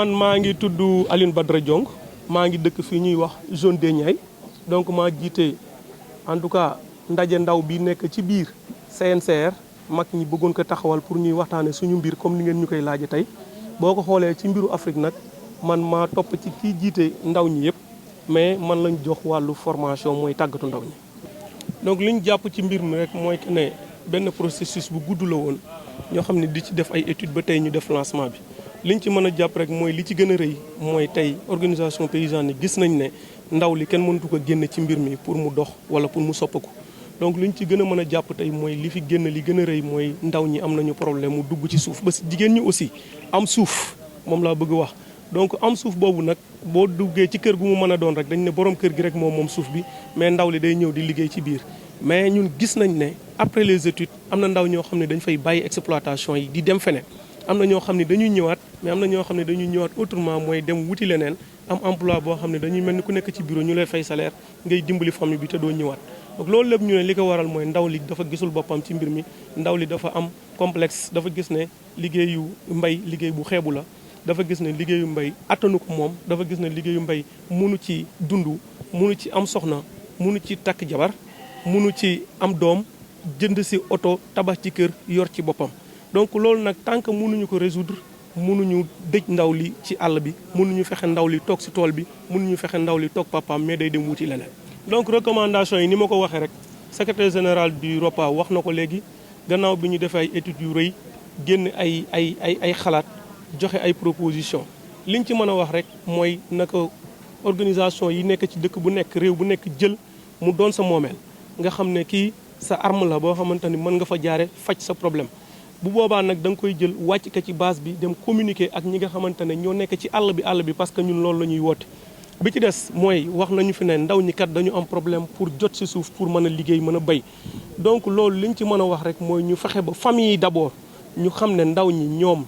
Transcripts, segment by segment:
man maa ngi tudd Alioune Badara Diong maa ngi dëkk fii ñuy wax zone des Niayes donc maa jiite en tout cas ndaje ndaw bi nekk ci biir CNCR mag ñi bëggoon ko taxawal pour ñuy waxtaane suñu mbir comme ni ngeen ñu koy laaje tey boo ko xoolee ci mbiru Afrique nag man maa topp ci kii jiite ndaw ñi yëpp mais man lañ jox wàllu formation mooy tàggatu ndaw ñi. donc li ñu jàpp ci mbir mi rek mooy que ne benn processus bu gudd la woon ñoo xam ne di ci def ay études ba tey ñu def lancement bi liñ ci mën a jàpp rek mooy li ci gën a rëy mooy tey organisation paysanne yi gis nañ ne ndaw li kenn mënatu ko génn ci mbir mi pour mu dox wala pour mu soppaku. donc liñ ci gën a mën a jàpp tey mooy li fi génn li gën a rëy mooy ndaw ñi am nañu problème mu dugg ci suuf ba si jigéen ñi aussi am suuf moom laa bëgg wax. donc am suuf boobu nag boo duggee ci kër gu mu mën a doon rek dañ ne borom kër gi rek moom suuf bi mais ndaw li day ñëw di liggéey ci biir mais ñun gis nañ ne après les études am na ndaw ñoo xam ne dañ fay bàyyi exploitation yi di dem feneen am na ñoo xam ne dañuy ñëwaat mais am na ñoo xam ne dañuy ñëwaat autrement mooy dem wuti leneen am emploi boo xam ne dañuy mel ni ku nekk ci bureau ñu lay fay salaire ngay dimbali famille bi te doo ñëwaat. donc loolu lépp ñu ne li ko waral mooy ndaw li dafa gisul boppam ci mbir mi ndaw li dafa am complexe dafa gis ne liggéeyu mbay liggéey bu xeebu la dafa gis ne liggéeyu mbay attanu ko moom dafa gis ne liggéeyu mbay munu ci dund munu ci am soxna munu ci takk jabar munu ci am doom jënd si oto tabax ci kër yor ci boppam. donc loolu nag tant que mënuñu ko résoudre mënuñu dëj ndaw li ci àll bi mënuñu fexe ndaw li toog si tool bi mënuñu fexe ndaw li toog papaam mais day dem wuti leneen. donc recommandation yi ni ma ko waxee rek secrétaire général du ROPA wax na ko léegi gannaaw bi ñu defee ay études yu rëy génn ay xalaat joxe ay proposition liñ ci mën a wax rek mooy naka organisation yi nekk ci dëkk bu nekk réew bu nekk jël mu doon sa moomeel nga xam ne kii sa arme la boo xamante ni mën nga fa jaare faj sa problème. bu boobaa nag da nga koy jël wàcc ko ci base bi dem communiquer ak ñi nga xamante ne ñoo nekk ci àll bi parce que ñun loolu la ñuy woote. bi ci des mooy wax nañu fi ne ndaw ñi kat dañu am problème pour jot ci suuf pour mën a liggéey mën a béy donc loolu liñ ci mën a wax rek mooy ñu fexe ba famille yi d'abord ñu xam ne ndaw ñi ñoom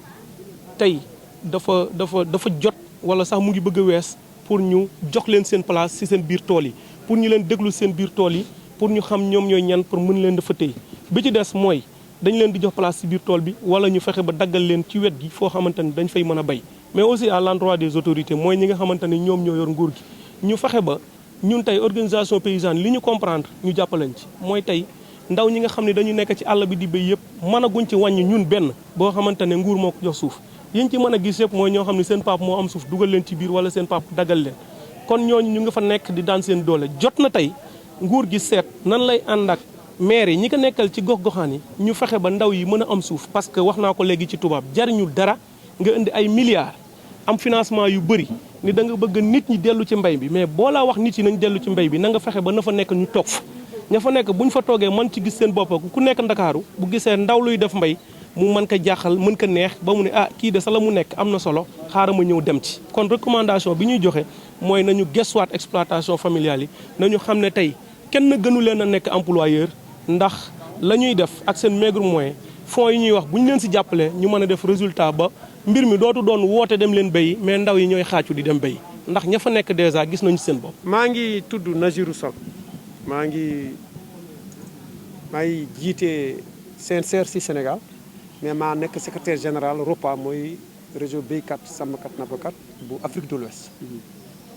tey dafa jot wala sax mu ngi bëgg a wees pour ñu jox leen seen place ci seen biir tool yi pour ñu leen déglu seen biir tool yi pour ñu xam ñoom ñooy ñan pour mën leen dafa tey bi ci des mooy dañ leen di jox place ci biir tool bi wala ñu fexe ba daggal leen ci wet gi foo xamante ni dañ fay mën a béy mais aussi à l'endroit des autorités mooy ñi nga xamante ni ñoom ñoo yor nguur gi ñu fexe ba ñun tey organisation paysanne li ñu comprendre ñu jàppalañ ci mooy tey ndaw ñi nga xam ne dañu nekk ci àll bi di béy yëpp mën a guñ ci wàññi ñun benn boo xamante ne nguur moo ko jox suuf yiñ ci mën a gis yëpp mooy ñoo xam ne seen pap moo am suuf dugal leen ci biir wala seen pap daggal leen kon ñooñu ñu nga fa nekk di daan seen doole jot na tey nguur gi seet nan lay ànd ak maire yi ñi ko nekkal ci gox-goxaan yi ñu fexe ba ndaw yi mën a am suuf parce que wax naa ko léegi ci tubaab jariñul dara nga indi ay milliards am financement yu bëri ni da nga bëgg nit ñi dellu ci mbay bi mais boo laa wax nit yi nañ dellu ci mbay bi na nga fexe ba na fa nekk ñu toog fa ña fa nekk bu ñu fa toogee mën ci gis seen bopp ku nekk ndakaaru bu gisee ndaw luy def mbay mu mën ko jaaxal mën ko neex ba mu ne kii de sa la mu nekk am na solo xaaral ma ñëw dem ci. kon recommandation bi ñuy joxe mooy nañu gëstuwaat exploitation familiale yi nañu xam ne tey kenn gënu leen a nekk employeur ndax la ñuy def ak seen maigre moyen fonds yi ñuy wax bu ñu leen si jàppale ñu mën a def résultat ba mbir mi dootu doon woote dem leen béyi mais ndaw yi ñooy xaacu di dem béyi ndax ña fa nekk déjà gis nañu seen bopp. maa ngi tudd Najirou Sow maa ngi jiite CNCR ci Sénégal mais maa nekk secrétaire général ROPA mooy réseau béykat sàmmkat nappkat bu Afrique de l'Ouest.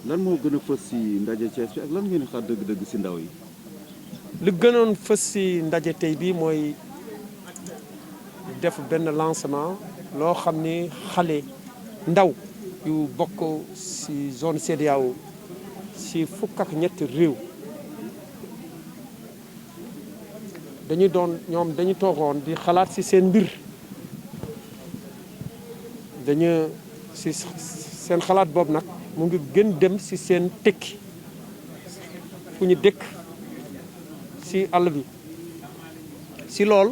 lan moo gën a fës ci ndaje Thiès bi ak lan ngeen xaar dëgg-dëgg ci ndaw yi. li gënoon fës ci ndaje tey bi mooy def benn lancement loo xam ni xale ndaw yu bokk ci zone CEDEAO ci fukk ak ñetti réew dañu toogoon di xalaat ci seen mbir seen xalaat boobu nag mu ngi gën dem ci seen tekki fu ñu dëkk ci àll bi ci lool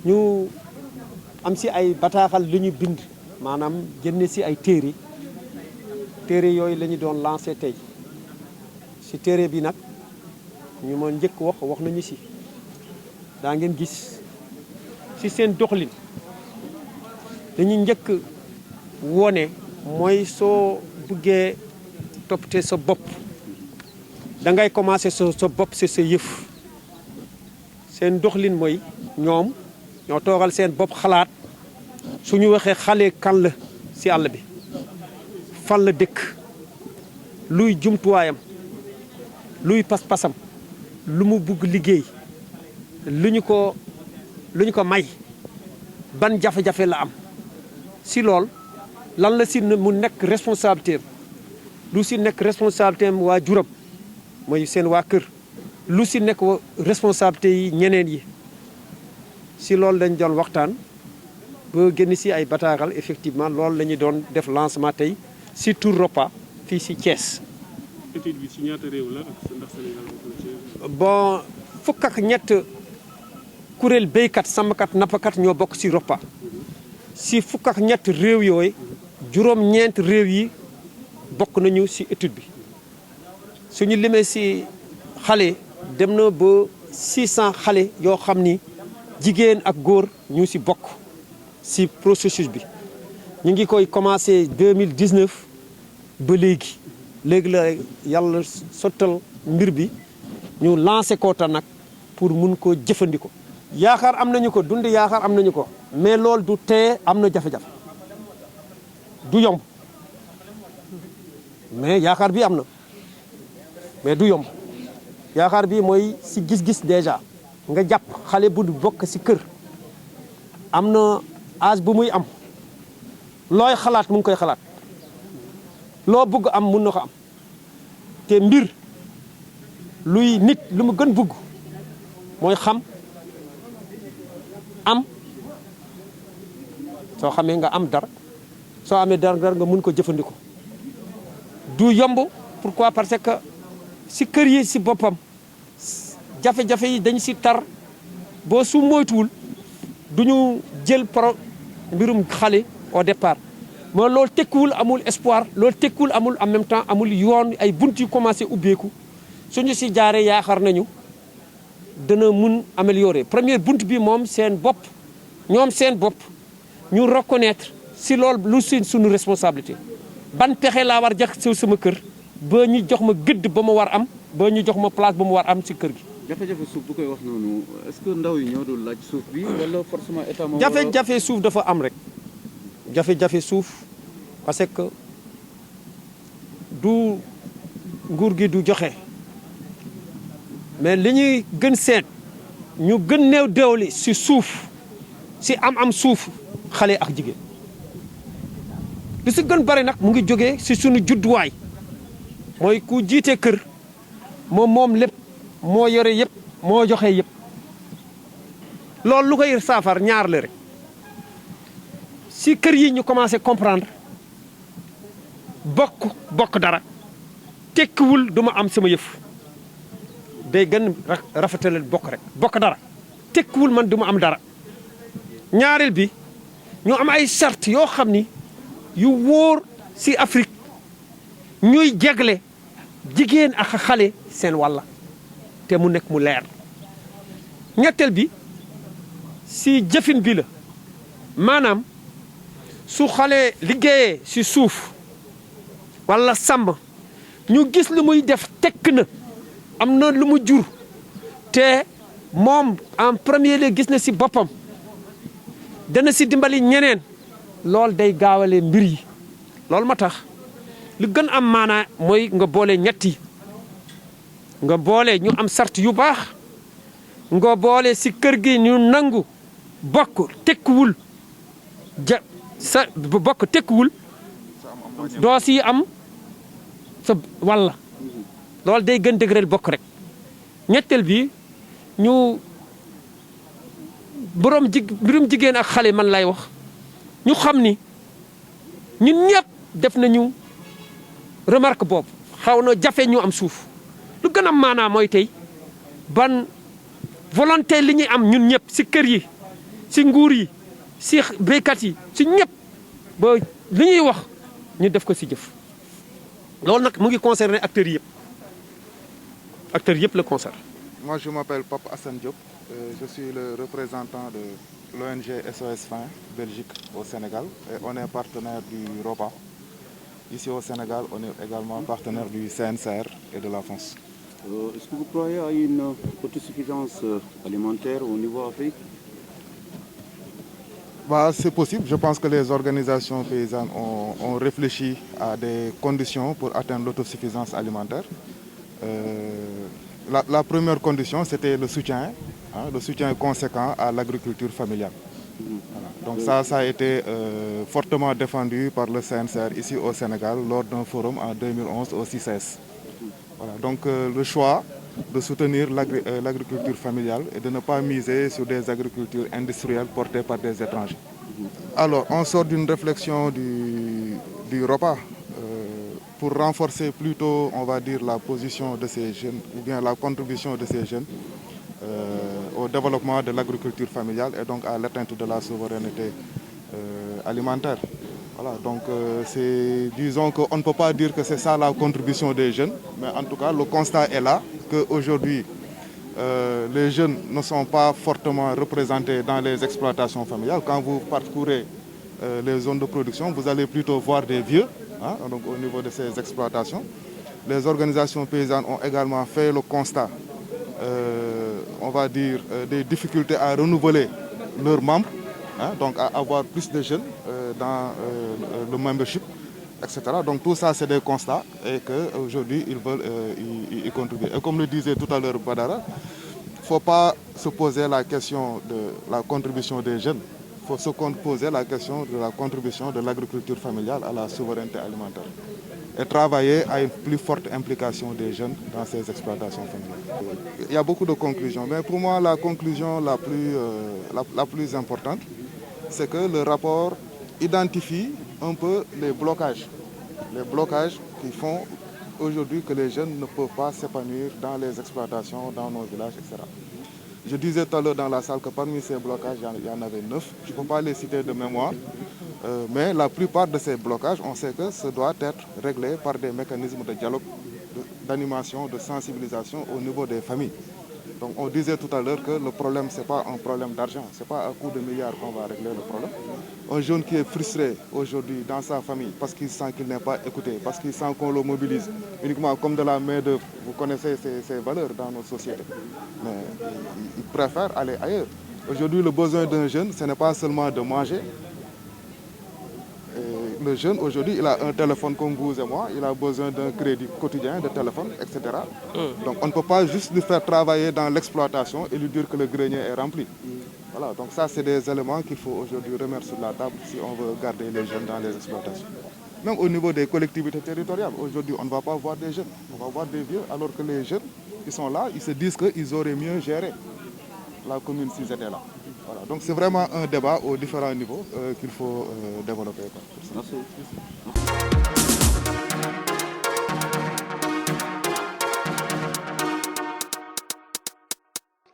ñu am ci ay bataaxal lu ñu bind maanaam génne ci ay téere yooyu la ñu doon lancé tey ci téere bi nag ñu ma njëkk wax nañu ci daa ngeen gis ci seen doxalin dañuy njëkk wone mooy soo buggee toppatee sa bopp da ngay commencer sa bopp ci sa yëf seen doxalin mooy ñoom ñoo toogal seen bopp xalaat suñu waxee xale kan la si àll bi fan la dëkk luy jumtuwaayam luy pas-pasam lu mu bugg liggéey lu ñu ko may ban jafe-jafe la am si lool lan la si mu nekk responsabilité lu si nekk responsabilité am waa juram mooy seen waa kër lu si nekk responsabilité yi ñeneen yi si loolu lañ doon waxtaan ba génn si ay bataaxal effectivement loolu la ñu doon def lancement tey si Tour Ropa fii si Thiès. étude bi si ñaata réew la ak ndax Sénégal bokk na ci. bon fukk ak ñett kuréel béykat sàmmkat nappakat ñoo bokk si Ropa si fukk ak ñett réew yooyu juróom-ñeent réew yi bokk nañu si étude bi suñu limee si xale dem na ba 600 xale yoo xam ni jigéen ak góor ñu si bokk si processus bi ñu ngi koy commencé 2019 ba léegi la yàlla sottal mbir bi ñu lancé ko ta nag pour mun ko jëfandikoo. yaakaar am nañu ko dund yaakaar am nañu ko mais loolu du tee am na jafe-jafe du yomb mais yaakaar bi am na mais du yomb yaakaar bi mooy si gis-gis déjà nga jàpp xale bu bokk si kër am na âge bu muy am looy xalaat mu ngi koy xalaat loo bëgg am mun na ko am te mbir luy nit lu mu gën bëgg mooy xam am soo xamee nga am dara soo amee dara nga mun ko jëfandikoo du yomb pourquoi parce que si kër yi si boppam jafe-jafe yi dañ si tar boo su moytuwul du ñu jël mbirum xale au départ mais loolu tekkiwul amul espoir loolu tekkiwul amul en même temps amul yoon ay bunt yu commencé ubbeeku suñu si jaaree yaakaar nañu dana mun améliorer première bunt bi moom seen bopp ñoom seen bopp ñu reconnaître si loolu lu si suñu responsabilité ban pexe laa war jax si sama kër ba ñu jox ma gëdd ba ma war am ba ñu jox ma place ba mu war am si kër gi. jafe-jafe suuf bu koy wax noonu est-ce que ndaw yi ñoo dul laaj suuf bi wala forcément état moo jafe-jafe suuf dafa am rek jafe-jafe suuf parce que du nguur gi du joxe mais li ñuy gën seet ñu gën néew doole si suuf si am suuf xale ak jigéen li si gën bari nag mu ngi jógee si suñu judduwaay mooy ku jiite kër moom lépp moo yore yëpp moo joxe yëpp loolu lu koy saafar ñaar la rek si kër yi ñu commencé comprendre bokk dara tekkiwul duma am sama yëf day gën rafetalal bokk dara tekkiwul man duma am dara ñaareel bi ñu am ay charte yoo xam ni yu wóor si Afrique ñuy jegle jigéen ak xale seen wàlla te mu nekk mu leer ñetteel bi si jëfin bi la maanaam su xale liggéeyee si suuf walla sàmm ñu gis lu muy def tekk na am na lu mu jur te moom en premier lieu gis na si boppam dana si dimbali ñeneen loolu day gaawale mbir yi loolu ma tax lu gën am maanaa mooy nga boole ñetti nga boole ñu am sart yu baax nga boole si kër gi ñu nangu bokk tekkiwul bokk tekkiwul doo si am sa walla loolu day gën dëgëral bokk rek ñetteel bi ñu mbirum jigéen ak xale man lay wax ñu xam ni ñun ñëpp def nañu remarque boobu xaw na jafe ñu am suuf lu gën a maanaam mooy tey ban volonté li ñuy am ñun ñëpp si kër yi si nguur yi si béykat yi si ñëpp ba li ñuy wax ñu def ko si jëf loolu nag mu ngi concerné acteurs yëpp la concerne. Moi je m'appelle Pape Assane Diop, je suis le représentant de l'ONG SOS Faim Belgique au Sénégal et on est partenaire du ROPA. Ici au Sénégal, on est également partenaire du CNCR et de la France. Est-ce que vous croyez à une autosuffisance alimentaire au niveau Afrique? Bah, c'est possible. Je pense que les organisations paysannes ont réfléchi à des conditions pour atteindre l'autosuffisance alimentaire. La première condition, c'était le soutien conséquent à l'agriculture familiale. Voilà. Donc ça a été fortement défendu par le CNCR ici au Sénégal lors d'un forum en 2011 au CICES. Voilà. Donc le choix de soutenir l'agriculture familiale et de ne pas miser sur des agricultures industrielles portées par des étrangers. Alors, on sort d'une réflexion du repas pour renforcer plutôt, on va dire, la position de ces jeunes ou bien la contribution de ces jeunes au développement de l'agriculture familiale et donc à l'atteinte de la souveraineté alimentaire. Voilà, donc disons qu'on ne peut pas dire que c'est ça la contribution des jeunes, mais en tout cas le constat est là qu'aujourd'hui les jeunes ne sont pas fortement représentés dans les exploitations familiales. Quand vous parcourez les zones de production, vous allez plutôt voir des vieux donc au niveau de ces exploitations. Les organisations paysannes ont également fait le constat, on va dire, des difficultés à renouveler leurs membres, donc à avoir plus de jeunes dans le membership, etc. Donc tout ça, c'est des constats et qu'aujourd'hui, ils veulent y contribuer. Et comme le disait tout à l'heure Badara, il ne faut pas se poser la question de la contribution des jeunes, il faut se poser la question de la contribution de l'agriculture familiale à la souveraineté alimentaire et travailler à une plus forte implication des jeunes dans ces exploitations familiales. Il y a beaucoup de conclusions, mais pour moi, la conclusion la plus importante, c'est que le rapport identifie un peu les blocages qui font aujourd'hui que les jeunes ne peuvent pas s'épanouir dans les exploitations, dans nos villages, etc. Je disais tout à l'heure dans la salle que parmi ces blocages, il y en avait 9. Je ne peux pas les citer de mémoire, mais la plupart de ces blocages, on sait que ça doit être réglé par des mécanismes de dialogue, d'animation, de sensibilisation au niveau des familles. Donc on disait tout à l'heure que le problème, ce n'est pas un problème d'argent, ce n'est pas à coup de milliards qu'on va régler le problème. Un jeune qui est frustré aujourd'hui dans sa famille parce qu'il sent qu'il n'est pas écouté, parce qu'il sent qu'on le mobilise uniquement comme de la main-d'œuvre. Vous connaissez ces valeurs dans nos sociétés. Mais il préfère aller ailleurs. Aujourd'hui, le besoin d'un jeune, ce n'est pas seulement de manger. Et le jeune, aujourd'hui, il a un téléphone comme vous et moi, il a besoin d'un crédit quotidien de téléphone, etc. Donc on ne peut pas juste lui faire travailler dans l'exploitation et lui dire que le grenier est rempli. Voilà, donc ça, c'est des éléments qu'il faut aujourd'hui remettre sur la table si on veut garder les jeunes dans les exploitations. Même au niveau des collectivités territoriales, aujourd'hui, on ne va pas voir des jeunes, on va voir des vieux, alors que les jeunes, ils sont là, ils se disent qu'ils auraient mieux géré la commune s'ils étaient là. Voilà, donc c'est vraiment un débat aux différents niveaux qu'il faut développer. Merci.